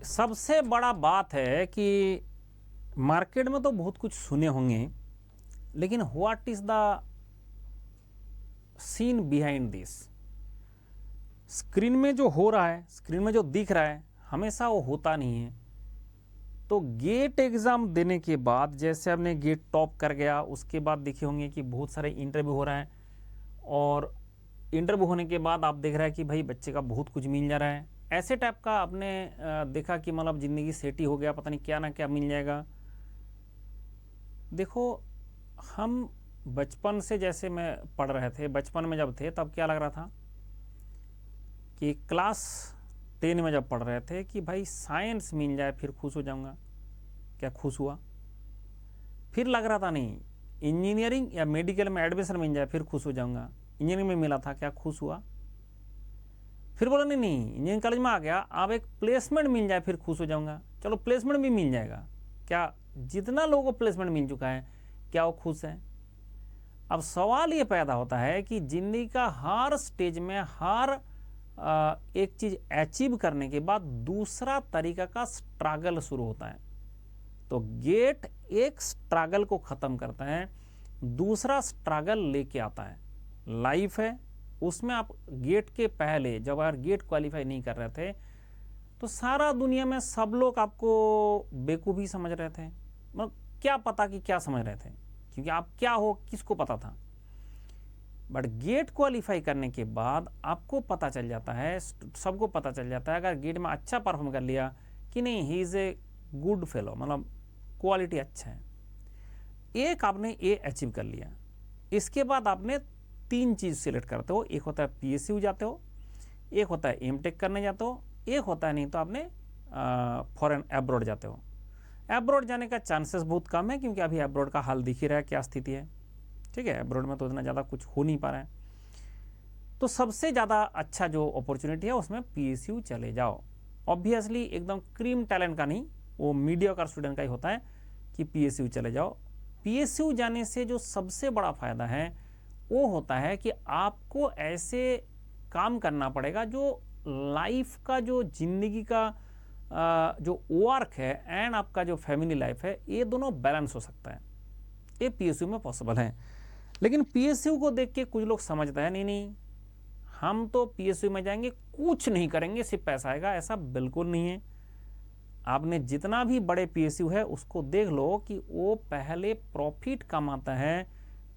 सबसे बड़ा बात है कि मार्केट में तो बहुत कुछ सुने होंगे, लेकिन what is the scene behind this. Screen में जो हो रहा है, स्क्रीन में जो दिख रहा है, हमेशा वो होता नहीं है। तो गेट एग्ज़ाम देने के बाद जैसे आपने गेट टॉप कर गया, उसके बाद देखे होंगे कि बहुत सारे इंटरव्यू हो रहा है, और इंटरव्यू होने के बाद आप देख रहे हैं कि भाई बच्चे का बहुत कुछ मिल जा रहा है। ऐसे टाइप का आपने देखा कि मतलब ज़िंदगी सेट ही हो गया, पता नहीं क्या ना क्या मिल जाएगा। देखो, हम बचपन से जैसे मैं पढ़ रहे थे, बचपन में जब थे तब क्या लग रहा था कि क्लास 10 में जब पढ़ रहे थे कि भाई साइंस मिल जाए फिर खुश हो जाऊंगा। क्या खुश हुआ? फिर लग रहा था नहीं, इंजीनियरिंग या मेडिकल में एडमिशन मिल जाए फिर खुश हो जाऊंगा। इंजीनियरिंग में मिला था, क्या खुश हुआ? फिर बोला नहीं नहीं, इंजीनियरिंग कॉलेज में आ गया, अब एक प्लेसमेंट मिल जाए फिर खुश हो जाऊंगा। चलो प्लेसमेंट भी मिल जाएगा। क्या जितना लोगों को प्लेसमेंट मिल चुका है, क्या वो खुश है? अब सवाल ये पैदा होता है कि जिंदगी का हर स्टेज में हर एक चीज अचीव करने के बाद दूसरा तरीका का स्ट्रगल शुरू होता है। तो गेट एक स्ट्रगल को खत्म करता है, दूसरा स्ट्रगल लेके आता है। लाइफ है, उसमें आप गेट के पहले जब आप गेट क्वालिफाई नहीं कर रहे थे तो सारा दुनिया में सब लोग आपको बेवकूफ़ ही समझ रहे थे। मतलब क्या पता कि क्या समझ रहे थे, क्योंकि आप क्या हो किसको पता था। बट गेट क्वालिफाई करने के बाद आपको पता चल जाता है, सबको पता चल जाता है, अगर गेट में अच्छा परफॉर्म कर लिया कि नहीं, he is a good fellow, मतलब क्वालिटी अच्छा है। एक आपने ए अचीव कर लिया, इसके बाद आपने 3 चीज़ सिलेक्ट करते हो। एक होता है पीएसयू जाते हो, एक होता है एमटेक करने जाते हो, एक होता है नहीं तो आपने फॉरेन एब्रॉड जाते हो। एब्रॉड जाने का चांसेस बहुत कम है, क्योंकि अभी एब्रॉड का हाल दिख ही रहा है क्या स्थिति है। ठीक है, एब्रॉड में तो इतना ज़्यादा कुछ हो नहीं पा रहा है। तो सबसे ज़्यादा अच्छा जो अपॉर्चुनिटी है उसमें पीएसयू चले जाओ। ऑब्वियसली एकदम क्रीम टैलेंट का नहीं, वो मीडियोकर स्टूडेंट का ही होता है कि पीएसयू चले जाओ। पीएसयू जाने से जो सबसे बड़ा फ़ायदा है वो होता है कि आपको ऐसे काम करना पड़ेगा जो लाइफ का, जो जिंदगी का जो वर्क है एंड आपका जो फैमिली लाइफ है, ये दोनों बैलेंस हो सकता है। ये पीएसयू में पॉसिबल है। लेकिन पीएसयू को देख के कुछ लोग समझता है नहीं नहीं, हम तो पीएसयू में जाएंगे कुछ नहीं करेंगे सिर्फ पैसा आएगा। ऐसा बिल्कुल नहीं है। आपने जितना भी बड़े पीएसयू है उसको देख लो कि वो पहले प्रॉफिट कमाता है।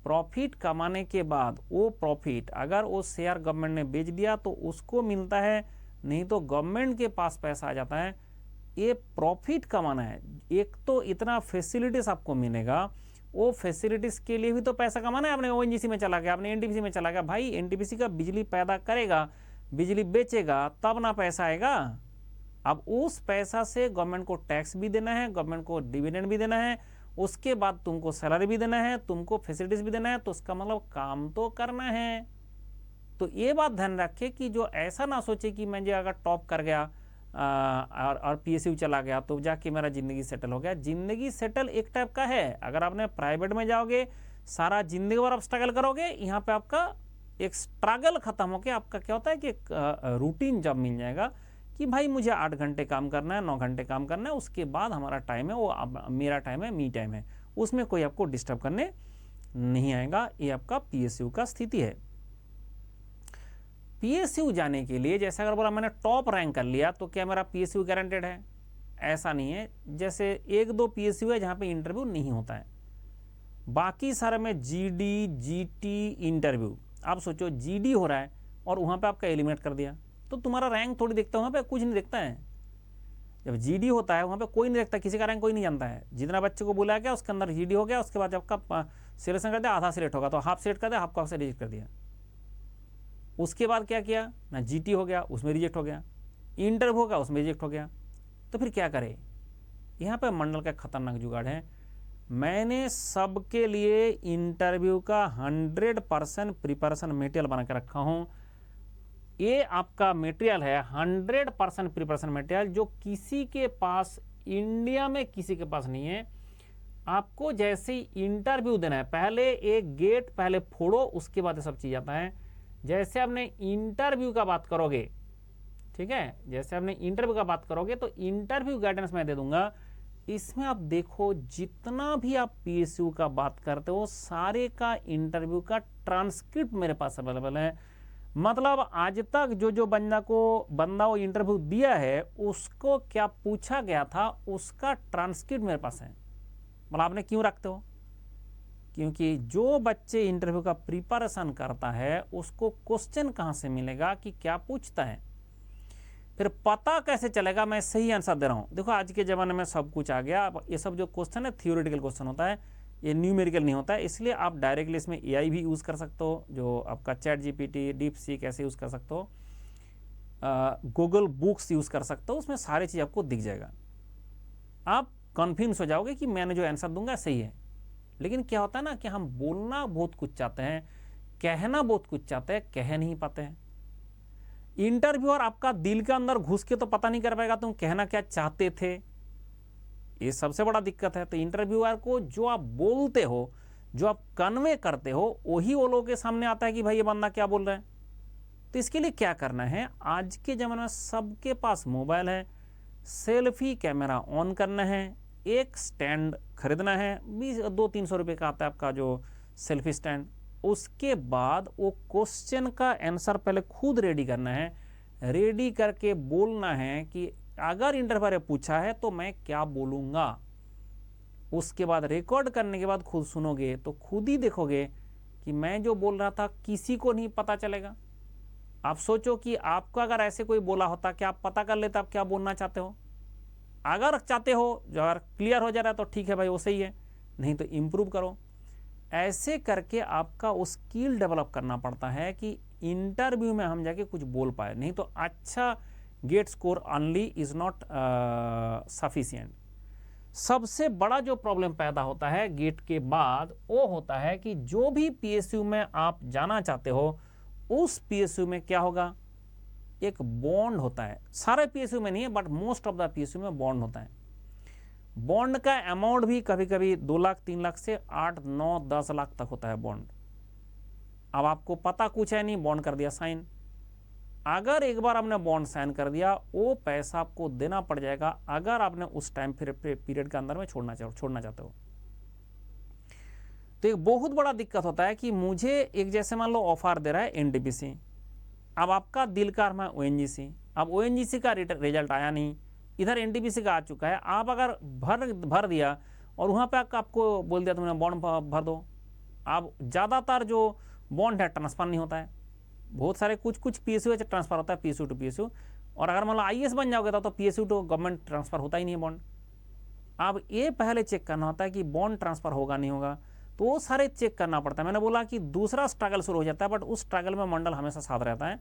प्रॉफिट कमाने के बाद वो प्रॉफिट अगर वो शेयर गवर्नमेंट ने बेच दिया तो उसको मिलता है, नहीं तो गवर्नमेंट के पास पैसा आ जाता है। ये प्रॉफिट कमाना है। एक तो इतना फैसिलिटीज आपको मिलेगा, वो फैसिलिटीज के लिए भी तो पैसा कमाना है। आपने ओएनजीसी में चला गया, आपने एनटीपीसी में चला गया, भाई एनटीपीसी का बिजली पैदा करेगा, बिजली बेचेगा, तब ना पैसा आएगा। अब उस पैसा से गवर्नमेंट को टैक्स भी देना है, गवर्नमेंट को डिविडेंड भी देना है, उसके बाद तुमको सैलरी भी देना है, तुमको फैसिलिटीज भी देना है। तो उसका मतलब काम तो करना है। तो ये बात ध्यान रखे कि जो ऐसा ना सोचे कि मैं जो अगर टॉप कर गया और पीएसयू चला गया तो जाके मेरा ज़िंदगी सेटल हो गया। ज़िंदगी सेटल एक टाइप का है। अगर आपने प्राइवेट में जाओगे, सारा ज़िंदगी भर आप स्ट्रगल करोगे, यहाँ पे आपका एक स्ट्रगल खत्म होकर आपका क्या होता है कि एक रूटीन जॉब मिल जाएगा कि भाई मुझे 8 घंटे काम करना है, 9 घंटे काम करना है, उसके बाद हमारा टाइम है वो मेरा टाइम है, मी टाइम है, उसमें कोई आपको डिस्टर्ब करने नहीं आएगा। ये आपका पीएसयू का स्थिति है। पीएसयू जाने के लिए जैसे अगर बोला मैंने टॉप रैंक कर लिया तो क्या मेरा पीएसयू गारंटेड है? ऐसा नहीं है। जैसे 1-2 पीएसयू है जहाँ पे इंटरव्यू नहीं होता है, बाकी सारे में जीडी जीटी इंटरव्यू। आप सोचो जीडी हो रहा है और वहाँ पे आपका एलिमिनेट कर दिया तो तुम्हारा रैंक थोड़ी देखता है, वहाँ पे कुछ नहीं देखता है। जब जीडी होता है वहाँ पे कोई नहीं देखता, किसी का रैंक कोई नहीं जानता है। जितना बच्चे को बुलाया गया उसके अंदर जीडी हो गया, उसके बाद जब आपका सिलेक्शन कर दिया, आधा सिलेक्ट होगा तो हाफ सिलेक्ट कर दिया, हाफ को आपसे रिजेक्ट कर दिया। उसके बाद क्या किया ना, जीटी हो गया उसमें रिजेक्ट हो गया, इंटरव्यू होगा उसमें रिजेक्ट हो गया। तो फिर क्या करे? यहाँ पे मंडल का खतरनाक जुगाड़ है। मैंने सबके लिए इंटरव्यू का 100% प्रिपरेशन मटेरियल बना के रखा हूँ। ये आपका मटेरियल है 100% प्रिपरेशन मटेरियल, जो किसी के पास, इंडिया में किसी के पास नहीं है। आपको जैसे ही इंटरव्यू देना है, पहले एक गेट पहले फोड़ो, उसके बाद ये सब चीज़ आता है। जैसे आपने इंटरव्यू का बात करोगे ठीक है। जैसे आपने इंटरव्यू का बात करोगे तो इंटरव्यू गाइडेंस मैं दे दूंगा। इसमें आप देखो जितना भी आप पीएसयू का बात करते हो सारे का इंटरव्यू का ट्रांसक्रिप्ट मेरे पास अवेलेबल है। मतलब आज तक जो बंदा वो इंटरव्यू दिया है उसको क्या पूछा गया था उसका ट्रांसक्रिप्ट मेरे पास है। मतलब आपने क्यों रखते हो? क्योंकि जो बच्चे इंटरव्यू का प्रिपरेशन करता है उसको क्वेश्चन कहां से मिलेगा कि क्या पूछता है, फिर पता कैसे चलेगा मैं सही आंसर दे रहा हूं। देखो आज के ज़माने में सब कुछ आ गया। ये सब जो क्वेश्चन है थियोरेटिकल क्वेश्चन होता है, ये न्यूमेरिकल नहीं होता है। इसलिए आप डायरेक्टली इसमें एआई भी यूज़ कर सकते हो, जो आपका चैट जीपीटी, डीप सीक ऐसे यूज़ कर सकते हो, गूगल बुक्स यूज़ कर सकते हो, उसमें सारी चीज़ आपको दिख जाएगा। आप कन्फ्यूज हो जाओगे कि मैंने जो आंसर दूंगा सही है। लेकिन क्या होता है ना कि हम बोलना बहुत कुछ चाहते हैं, कहना बहुत कुछ चाहते हैं, कह नहीं पाते हैं। इंटरव्यूअर आपका दिल के अंदर घुस के तो पता नहीं कर पाएगा तुम कहना क्या चाहते थे, ये सबसे बड़ा दिक्कत है। तो इंटरव्यूअर को जो आप बोलते हो, जो आप कन्वे करते हो, वही वो लोगों के सामने आता है कि भाई ये बंदा क्या बोल रहा है। तो इसके लिए क्या करना है, आज के ज़माने में सबके पास मोबाइल है, सेल्फी कैमरा ऑन करना है, एक स्टैंड खरीदना है, 200-300 रुपये का आता है आपका जो सेल्फी स्टैंड। उसके बाद वो क्वेश्चन का आंसर पहले खुद रेडी करना है, रेडी करके बोलना है कि अगर इंटरव्यूअर पूछा है तो मैं क्या बोलूँगा। उसके बाद रिकॉर्ड करने के बाद खुद सुनोगे तो खुद ही देखोगे कि मैं जो बोल रहा था किसी को नहीं पता चलेगा। आप सोचो कि आपको अगर ऐसे कोई बोला होता, क्या आप पता कर लेते आप क्या बोलना चाहते हो? अगर चाहते हो, जो अगर क्लियर हो जा रहा है तो ठीक है भाई वो सही है, नहीं तो इम्प्रूव करो। ऐसे करके आपका वो स्किल डेवलप करना पड़ता है कि इंटरव्यू में हम जाके कुछ बोल पाए। नहीं तो अच्छा GATE score only is not sufficient. सबसे बड़ा जो प्रॉब्लम पैदा होता है गेट के बाद वो होता है कि जो भी पीएसयू में आप जाना चाहते हो उस पीएसयू में क्या होगा, एक बॉन्ड होता है। सारे पीएसयू में नहीं है but most of the PSU में बॉन्ड होता है। बॉन्ड का अमाउंट भी कभी कभी 2 लाख 3 लाख से 8, 9, 10 लाख तक होता है बॉन्ड। अब आपको पता कुछ है नहीं, बॉन्ड कर दिया साइन। अगर एक बार आपने बॉन्ड साइन कर दिया वो पैसा आपको देना पड़ जाएगा अगर आपने उस टाइम पीरियड के अंदर में छोड़ना चाहते हो। तो एक बहुत बड़ा दिक्कत होता है कि मुझे एक जैसे मान लो ऑफर दे रहा है एनटीपीसी, अब आपका दिल का अरमान ओएनजीसी, अब ओएनजीसी का रिजल्ट आया नहीं, इधर एनटीपीसी का आ चुका है। आप अगर भर दिया और वहाँ पे आपको बोल दिया तुमने बॉन्ड भर दो, अब ज़्यादातर जो बॉन्ड है ट्रांसफर नहीं होता है। बहुत सारे कुछ पीएसयू ट्रांसफर होता है, पीएसयू टू पीएसयू। और अगर मान लो आईएएस बन जाओगे तो पीएसयू टू गवर्नमेंट ट्रांसफर होता ही नहीं है बॉन्ड। अब ये पहले चेक करना होता है कि बॉन्ड ट्रांसफर होगा नहीं होगा, तो वो सारे चेक करना पड़ता है। मैंने बोला कि दूसरा स्ट्रगल शुरू हो जाता है बट उस स्ट्रगल में मंडल हमेशा साथ रहता है।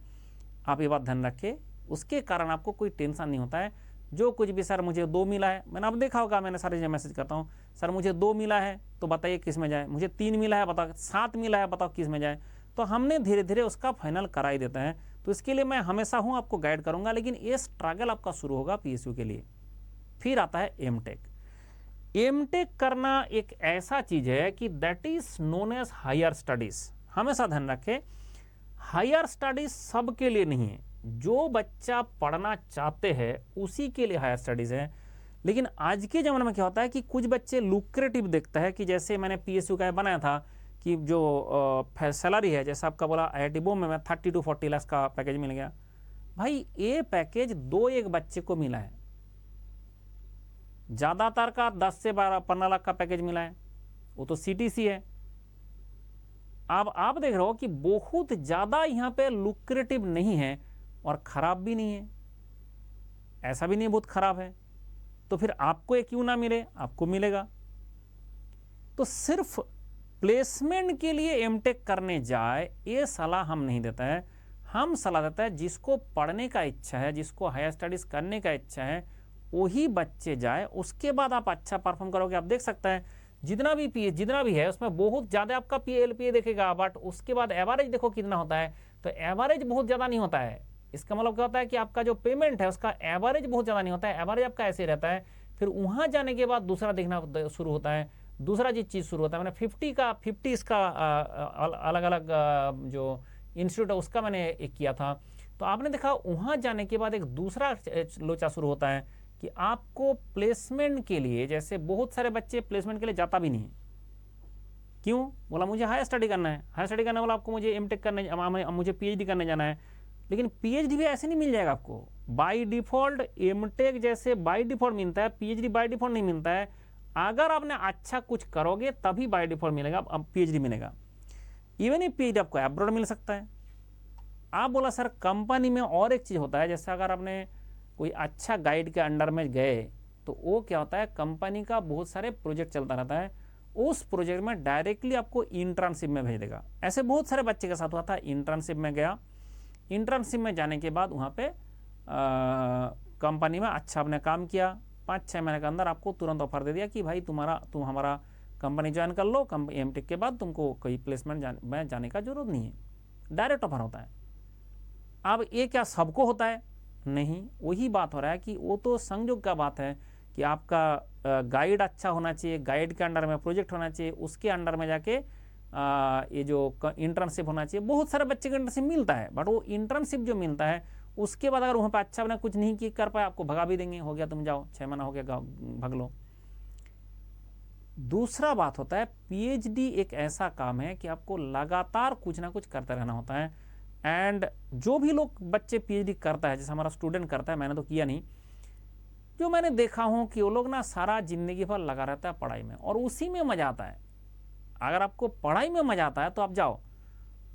आप ये बात ध्यान रखें, उसके कारण आपको कोई टेंशन नहीं होता है। जो कुछ भी सर मुझे 2 मिला है, मैंने अब देखा होगा मैंने सारे मैसेज करता हूँ, सर मुझे 2 मिला है तो बताइए किस में जाए, मुझे 3 मिला है बताओ, 7 मिला है बताओ किस में जाए। तो हमने धीरे धीरे उसका फाइनल करा ही देते हैं। तो इसके लिए मैं हमेशा हूँ, आपको गाइड करूँगा। लेकिन ये स्ट्रगल आपका शुरू होगा पीएसयू के लिए। फिर आता है एमटेक। एमटेक करना एक ऐसा चीज़ है कि that is known as higher studies. हमेशा ध्यान रखें, हायर स्टडीज सबके लिए नहीं है। जो बच्चा पढ़ना चाहते हैं उसी के लिए हायर स्टडीज़ है। लेकिन आज के ज़माने में क्या होता है कि कुछ बच्चे लुक्रेटिव देखते हैं कि जैसे मैंने पीएसयू का बनाया था कि जो सैलरी है, जैसे आपका बोला आईआईटी बॉम्बे में 30 to 40 लाख का पैकेज मिल गया। भाई ये पैकेज 2-1 बच्चे को मिला है, ज़्यादातर का 10 से 15 लाख का पैकेज मिला है, वो तो सीटीसी है। अब आप देख रहे हो कि बहुत ज़्यादा यहाँ पे लुक्रेटिव नहीं है और ख़राब भी नहीं है, ऐसा भी नहीं बहुत ख़राब है। तो फिर आपको ये क्यों ना मिले, आपको मिलेगा। तो सिर्फ प्लेसमेंट के लिए एमटेक करने जाए ये सलाह हम नहीं देता है। हम सलाह देता है जिसको पढ़ने का इच्छा है, जिसको हायर स्टडीज़ करने का इच्छा है वही बच्चे जाए। उसके बाद आप अच्छा परफॉर्म करोगे। आप देख सकते हैं जितना भी है उसमें बहुत ज़्यादा आपका पीएलपीए देखेगा, बट उसके बाद एवरेज देखो कितना होता है। तो एवरेज बहुत ज़्यादा नहीं होता है। इसका मतलब क्या होता है कि आपका जो पेमेंट है उसका एवरेज बहुत ज़्यादा नहीं होता है, एवरेज आपका ऐसे रहता है। फिर वहाँ जाने के बाद दूसरा देखना शुरू होता है, दूसरा चीज़ शुरू होता है। मैंने 50 इसका अलग अलग जो इंस्टीट्यूट है उसका मैंने एक किया था। तो आपने देखा वहाँ जाने के बाद एक दूसरा लोचा शुरू होता है कि आपको प्लेसमेंट के लिए, जैसे बहुत सारे बच्चे प्लेसमेंट के लिए जाता भी नहीं। क्यों? बोला मुझे हायर स्टडी करना है, हायर स्टडी करना बोला आपको मुझे एमटेक करने, मुझे पीएचडी करने जाना है। लेकिन पीएचडी भी ऐसे नहीं मिल जाएगा आपको बाय डिफॉल्ट। एमटेक जैसे बाय डिफॉल्ट मिलता है, पीएचडी बाय डिफॉल्ट नहीं मिलता है। अगर आपने अच्छा कुछ करोगे तभी बाय डिफॉल्ट मिलेगा, अब पीएचडी मिलेगा। इवन ये पीएचडी आपको अब्रॉड मिल सकता है। आप बोला सर कंपनी में और एक चीज़ होता है, जैसे अगर आपने कोई अच्छा गाइड के अंडर में गए तो वो क्या होता है, कंपनी का बहुत सारे प्रोजेक्ट चलता रहता है, उस प्रोजेक्ट में डायरेक्टली आपको इंटर्नशिप में भेज देगा। ऐसे बहुत सारे बच्चे के साथ हुआ था। इंटर्नशिप में गया, इंटर्नशिप में जाने के बाद वहाँ पे कंपनी में अच्छा आपने काम किया, 5-6 महीने के अंदर आपको तुरंत ऑफर दे दिया कि भाई तुम हमारा कंपनी ज्वाइन कर लो, एमटेक के बाद तुमको कोई प्लेसमेंट में जाने का जरूरत नहीं है, डायरेक्ट ऑफर होता है। अब ये क्या सबको होता है? नहीं, वही बात हो रहा है कि वो तो संयोग का बात है कि आपका गाइड अच्छा होना चाहिए, गाइड के अंडर में प्रोजेक्ट होना चाहिए, उसके अंडर में जाके ये जो इंटर्नशिप होना चाहिए। बहुत सारे बच्चे को इंटर्नशिप मिलता है, बट वो इंटर्नशिप जो मिलता है उसके बाद अगर वहाँ पर अच्छा बना कुछ नहीं कर पाए, आपको भगा भी देंगे, हो गया तुम जाओ, 6 महीना हो गया भाग लो। दूसरा बात होता है पीएचडी एक ऐसा काम है कि आपको लगातार कुछ ना कुछ करते रहना होता है। एंड जो भी लोग बच्चे पीएचडी करता है, जैसे हमारा स्टूडेंट करता है, मैंने तो किया नहीं, जो मैंने देखा हूँ कि वो लोग ना सारा जिंदगी भर लगा रहता है पढ़ाई में और उसी में मजा आता है। अगर आपको पढ़ाई में मजा आता है तो आप जाओ,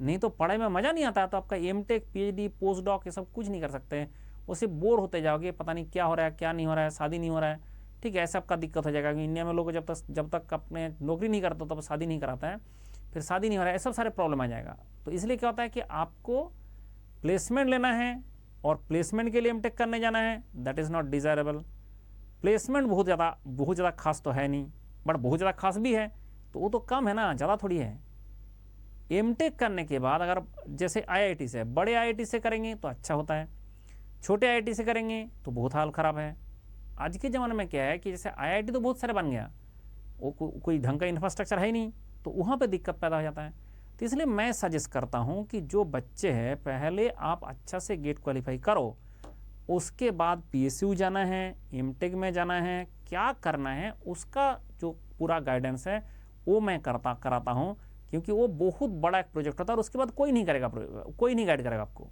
नहीं तो पढ़ाई में मजा नहीं आता है तो आपका एमटेक, पीएचडी, पोस्ट डॉक ये सब कुछ नहीं कर सकते हैं। उससे बोर होते जाओगे, पता नहीं क्या हो रहा है क्या नहीं हो रहा है, शादी नहीं हो रहा है, ठीक है, ऐसा आपका दिक्कत हो जाएगा। इंडिया में लोग जब तक अपने नौकरी नहीं करता तब शादी नहीं कराता है, फिर शादी नहीं हो रहा है, ऐसा सारे प्रॉब्लम आ जाएगा। तो इसलिए क्या होता है कि आपको प्लेसमेंट लेना है और प्लेसमेंट के लिए एमटेक करने जाना है, that is not desirable. Placement बहुत ज़्यादा खास तो है नहीं, बट बहुत ज़्यादा खास भी है, तो वो तो कम है ना, ज़्यादा थोड़ी है। एमटेक करने के बाद अगर जैसे आईआईटी से, बड़े आईआईटी से करेंगे तो अच्छा होता है, छोटे आईआईटी से करेंगे तो बहुत हाल ख़राब है। आज के ज़माने में क्या है कि जैसे आईआईटी तो बहुत सारे बन गया, वो कोई ढंग का इंफ्रास्ट्रक्चर है ही नहीं, तो वहाँ पे दिक्कत पैदा हो जाता है। तो इसलिए मैं सजेस्ट करता हूँ कि जो बच्चे हैं पहले आप अच्छा से गेट क्वालिफाई करो, उसके बाद पीएसयू जाना है, एमटेक में जाना है, क्या करना है उसका जो पूरा गाइडेंस है वो मैं कराता हूँ, क्योंकि वो बहुत बड़ा एक प्रोजेक्ट होता है और उसके बाद कोई नहीं करेगा, कोई नहीं गाइड करेगा आपको,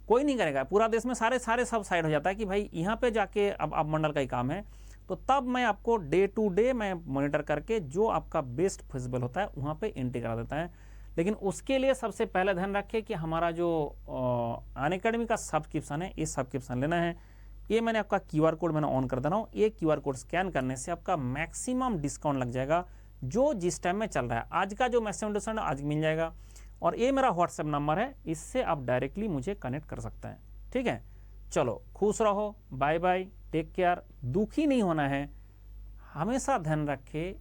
कोई नहीं करेगा। पूरा देश में सारे सब साइड हो जाता है कि भाई यहाँ पे जाके अब मंडल का ही काम है, तो तब मैं आपको डे टू डे मैं मॉनिटर करके जो आपका बेस्ट फिजिबल होता है वहाँ पे एंट्री करा देता है। लेकिन उसके लिए सबसे पहले ध्यान रखें कि हमारा जो अनअकैडमी का सब्सक्रिप्शन है, ये सब्सक्रिप्शन लेना है। ये मैंने आपका क्यूआर कोड मैंने ऑन कर दे रहा हूँ, ये क्यूआर कोड स्कैन करने से आपका मैक्सिमम डिस्काउंट लग जाएगा जो जिस टाइम में चल रहा है। आज का जो मैक्सिमम डिस्काउंट आज मिल जाएगा, और ये मेरा व्हाट्सएप नंबर है, इससे आप डायरेक्टली मुझे कनेक्ट कर सकते हैं। ठीक है, चलो खुश रहो, बाय बाय, टेक केयर। दुखी नहीं होना है, हमेशा ध्यान रखे,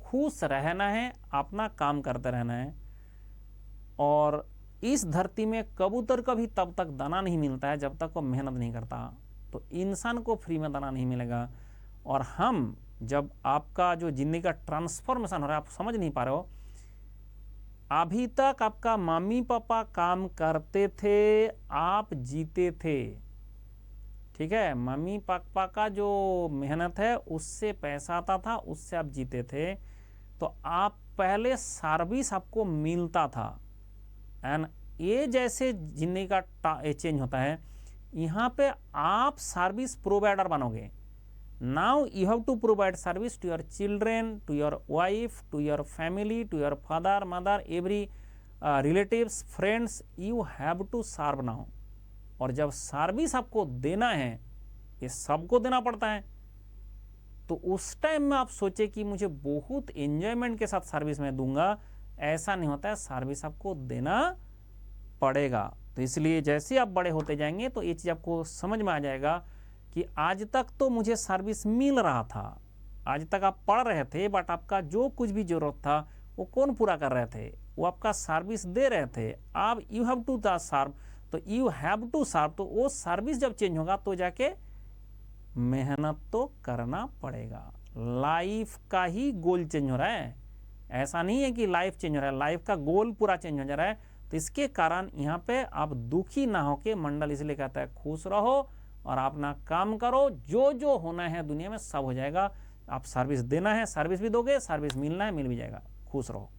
खुश रहना है, अपना काम करते रहना है। और इस धरती में कबूतर का भी तब तक दाना नहीं मिलता है जब तक वो मेहनत नहीं करता, तो इंसान को फ्री में दाना नहीं मिलेगा। और हम जब आपका जो जिंदगी का ट्रांसफॉर्मेशन हो रहा है, आप समझ नहीं पा रहे हो, अभी तक आपका मम्मी पापा काम करते थे, आप जीते थे, ठीक है, मम्मी पापा का जो मेहनत है उससे पैसा आता था, उससे आप जीते थे। तो आप पहले सर्विस आपको मिलता था, एंड ये जैसे जिंदगी का चेंज होता है, यहाँ पे आप सर्विस प्रोवाइडर बनोगे। Now you have to provide service to your children, to your wife, to your family, to your father mother, every relatives, friends, you have to serve now. और जब सर्विस आपको देना है, ये सबको देना पड़ता है, तो उस टाइम में आप सोचे कि मुझे बहुत एंजॉयमेंट के साथ सर्विस में दूंगा, ऐसा नहीं होता है, सर्विस आपको देना पड़ेगा। तो इसलिए जैसे आप बड़े होते जाएंगे तो ये चीज़ आपको समझ में आ जाएगा कि आज तक तो मुझे सर्विस मिल रहा था, आज तक आप पढ़ रहे थे, बट आपका जो कुछ भी जरूरत था वो कौन पूरा कर रहे थे, वो आपका सर्विस दे रहे थे। अब यू हैव टू द सर्व, तो यू हैव टू सर्व, तो वो सर्विस जब चेंज होगा तो जाके मेहनत तो करना पड़ेगा। लाइफ का ही गोल चेंज हो रहा है, ऐसा नहीं है कि लाइफ चेंज हो रहा है, लाइफ का गोल पूरा चेंज हो जा रहा है। तो इसके कारण यहाँ पे आप दुखी ना होके, मंडल इसलिए कहता है खुश रहो और अपना काम करो, जो जो होना है दुनिया में सब हो जाएगा। आप सर्विस देना है सर्विस भी दोगे, सर्विस मिलना है मिल भी जाएगा। खुश रहो।